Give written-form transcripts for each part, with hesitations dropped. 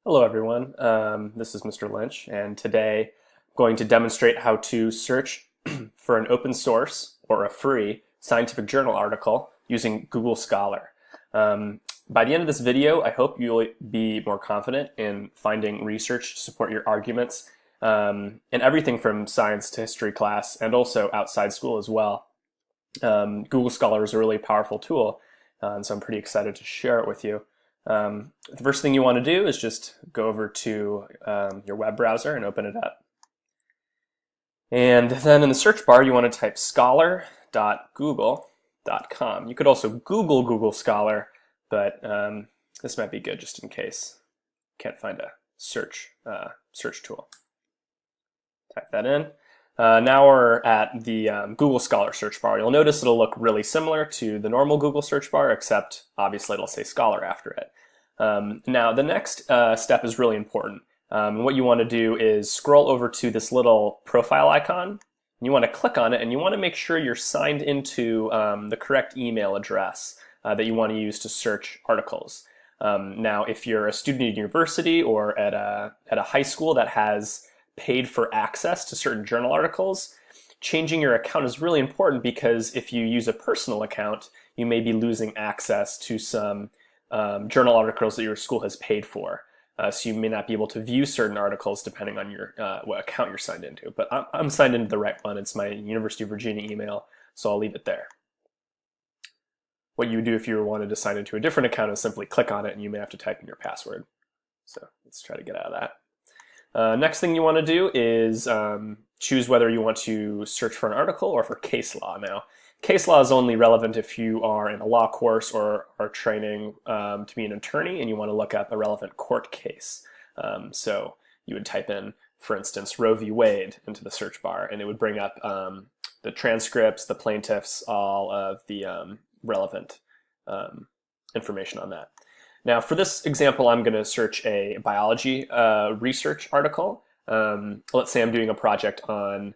Hello, everyone. This is Mr. Lynch, and today I'm going to demonstrate how to search for an open source or a free scientific journal article using Google Scholar. By the end of this video, I hope you'll be more confident in finding research to support your arguments in everything from science to history class and also outside school as well. Google Scholar is a really powerful tool, and so I'm pretty excited to share it with you. The first thing you want to do is just go over to your web browser and open it up. And then in the search bar, you want to type scholar.google.com. You could also Google Google Scholar, but this might be good just in case you can't find a search tool. Type that in. Now we're at the Google Scholar search bar. You'll notice it'll look really similar to the normal Google search bar, except obviously it'll say Scholar after it. Now the next step is really important. What you want to do is scroll over to this little profile icon. You want to click on it, and you want to make sure you're signed into the correct email address that you want to use to search articles. Now, if you're a student at a university or at a high school that has paid for access to certain journal articles, changing your account is really important, because if you use a personal account, you may be losing access to some journal articles that your school has paid for. So you may not be able to view certain articles depending on your what account you're signed into. But I'm signed into the right one. It's my University of Virginia email, so I'll leave it there. What you would do if you wanted to sign into a different account is simply click on it, and you may have to type in your password. So let's try to get out of that. Next thing you want to do is choose whether you want to search for an article or for case law. Now, case law is only relevant if you are in a law course or are training to be an attorney and you want to look up a relevant court case. So you would type in, for instance, Roe v. Wade into the search bar, and it would bring up the transcripts, the plaintiffs, all of the relevant information on that. Now, for this example, I'm going to search a biology research article. Let's say I'm doing a project on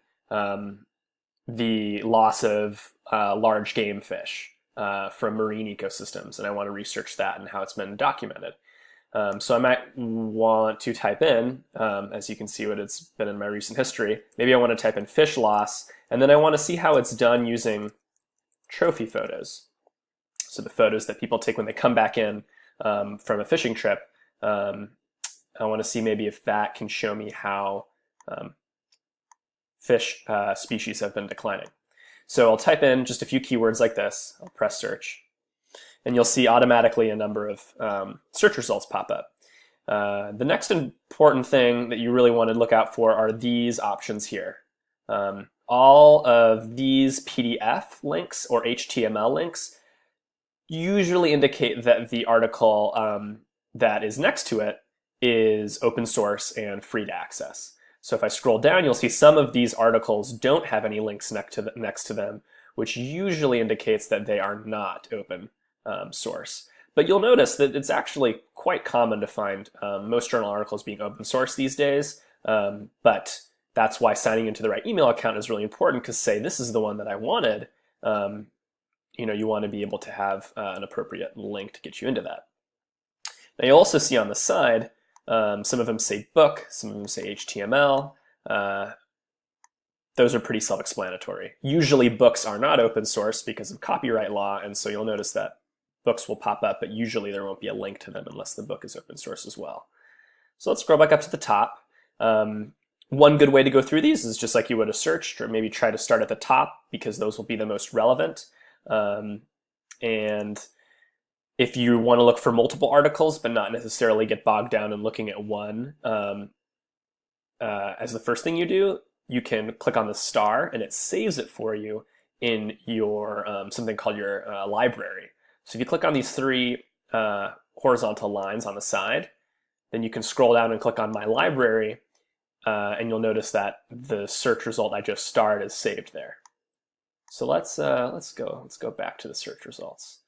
the loss of large game fish from marine ecosystems, and I want to research that and how it's been documented. So I might want to type in, as you can see what it's been in my recent history, maybe I want to type in fish loss, and then I want to see how it's done using trophy photos. So the photos that people take when they come back in from a fishing trip. I want to see maybe if that can show me how fish species have been declining. So I'll type in just a few keywords like this. I'll press search, and you'll see automatically a number of search results pop up. The next important thing that you really want to look out for are these options here. All of these PDF links or HTML links usually indicate that the article that is next to it is open source and free to access. So if I scroll down, you'll see some of these articles don't have any links next to them, which usually indicates that they are not open source. But you'll notice that it's actually quite common to find most journal articles being open source these days, but that's why signing into the right email account is really important, because say this is the one that I wanted, you want to be able to have an appropriate link to get you into that. Now you'll also see on the side, some of them say book, some of them say HTML. Those are pretty self-explanatory. Usually books are not open source because of copyright law, and so you'll notice that books will pop up, but usually there won't be a link to them unless the book is open source as well. So let's scroll back up to the top. One good way to go through these is just like you would a search, or maybe try to start at the top, because those will be the most relevant. And if you want to look for multiple articles but not necessarily get bogged down in looking at one as the first thing you do, you can click on the star and it saves it for you in your something called your library. So if you click on these three horizontal lines on the side, then you can scroll down and click on My Library, and you'll notice that the search result I just starred is saved there. So let's go back to the search results.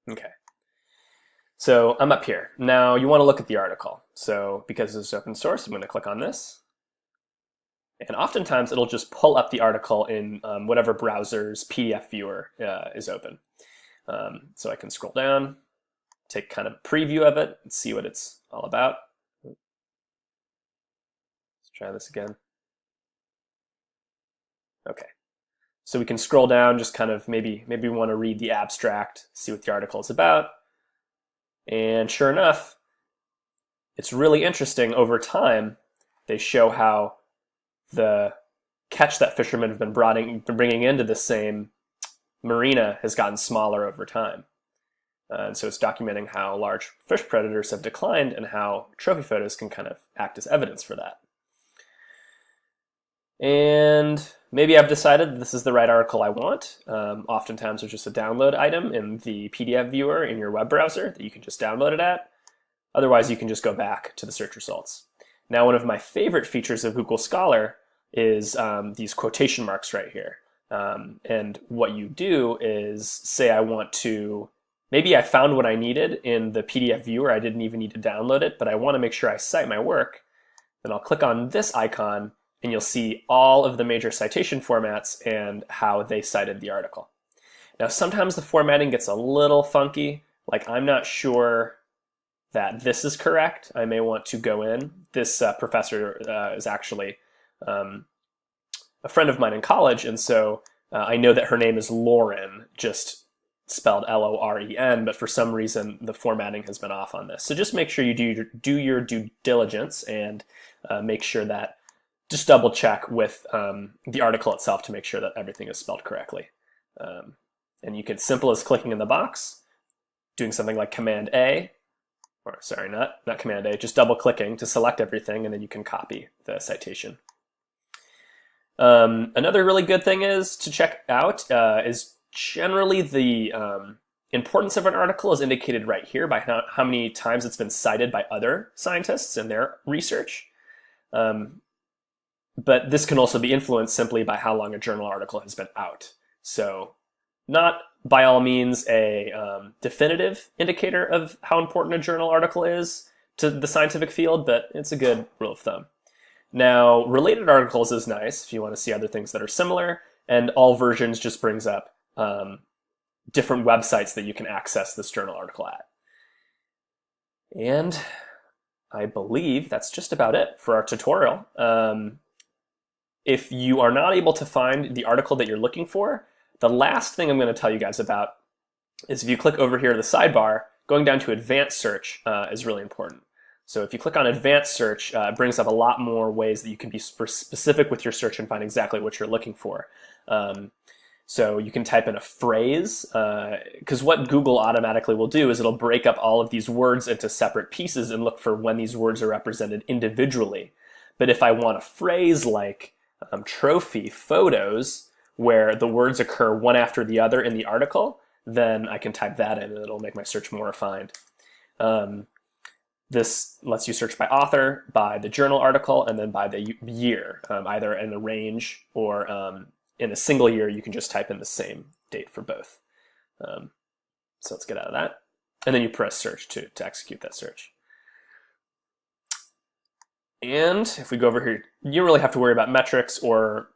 Okay. So I'm up here. Now you want to look at the article. So because it's open source, I'm going to click on this. And oftentimes it'll just pull up the article in whatever browser's PDF viewer is open. So I can scroll down, take kind of a preview of it, and see what it's all about. Let's try this again. Okay. So we can scroll down, just kind of maybe we want to read the abstract, see what the article is about. And sure enough, it's really interesting. Over time, they show how the catch that fishermen have been bringing into the same marina has gotten smaller over time. And so it's documenting how large fish predators have declined and how trophy photos can kind of act as evidence for that. And maybe I've decided this is the right article I want. Oftentimes there's just a download item in the PDF viewer in your web browser that you can just download it at. Otherwise, you can just go back to the search results. Now, one of my favorite features of Google Scholar is these quotation marks right here. And what you do is say I want to, maybe I found what I needed in the PDF viewer. I didn't even need to download it, but I want to make sure I cite my work. Then I'll click on this icon and you'll see all of the major citation formats and how they cited the article. Now, sometimes the formatting gets a little funky. Like, I'm not sure that this is correct. I may want to go in. This professor is actually a friend of mine in college, and so I know that her name is Lauren, just spelled L-O-R-E-N, but for some reason the formatting has been off on this. So just make sure you do your due diligence and make sure that, just double check with the article itself to make sure that everything is spelled correctly. And you can, simple as clicking in the box, doing something like Command A, or sorry, not Command A, just double clicking to select everything, and then you can copy the citation. Another really good thing is to check out is generally the importance of an article is indicated right here by how many times it's been cited by other scientists in their research. But this can also be influenced simply by how long a journal article has been out. So not by all means a definitive indicator of how important a journal article is to the scientific field, but it's a good rule of thumb. Now, related articles is nice if you want to see other things that are similar, and all versions just brings up different websites that you can access this journal article at. And I believe that's just about it for our tutorial. If you are not able to find the article that you're looking for, the last thing I'm going to tell you guys about is if you click over here to the sidebar, going down to advanced search is really important. So if you click on advanced search, it brings up a lot more ways that you can be specific with your search and find exactly what you're looking for. So you can type in a phrase, because what Google automatically will do is it'll break up all of these words into separate pieces and look for when these words are represented individually. But if I want a phrase like trophy photos, where the words occur one after the other in the article, then I can type that in and it'll make my search more refined. This lets you search by author, by the journal article, and then by the year, either in a range or in a single year. You can just type in the same date for both. So let's get out of that. And then you press search to execute that search. And if we go over here, you don't really have to worry about metrics or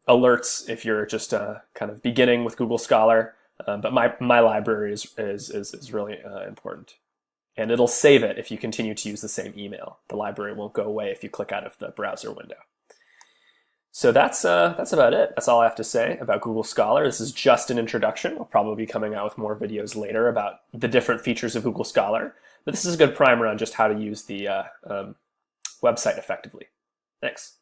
alerts if you're just kind of beginning with Google Scholar. But my library is really important. And it'll save it if you continue to use the same email. The library won't go away if you click out of the browser window. So that's about it. That's all I have to say about Google Scholar. This is just an introduction. We'll probably be coming out with more videos later about the different features of Google Scholar. But this is a good primer on just how to use the website effectively. Thanks.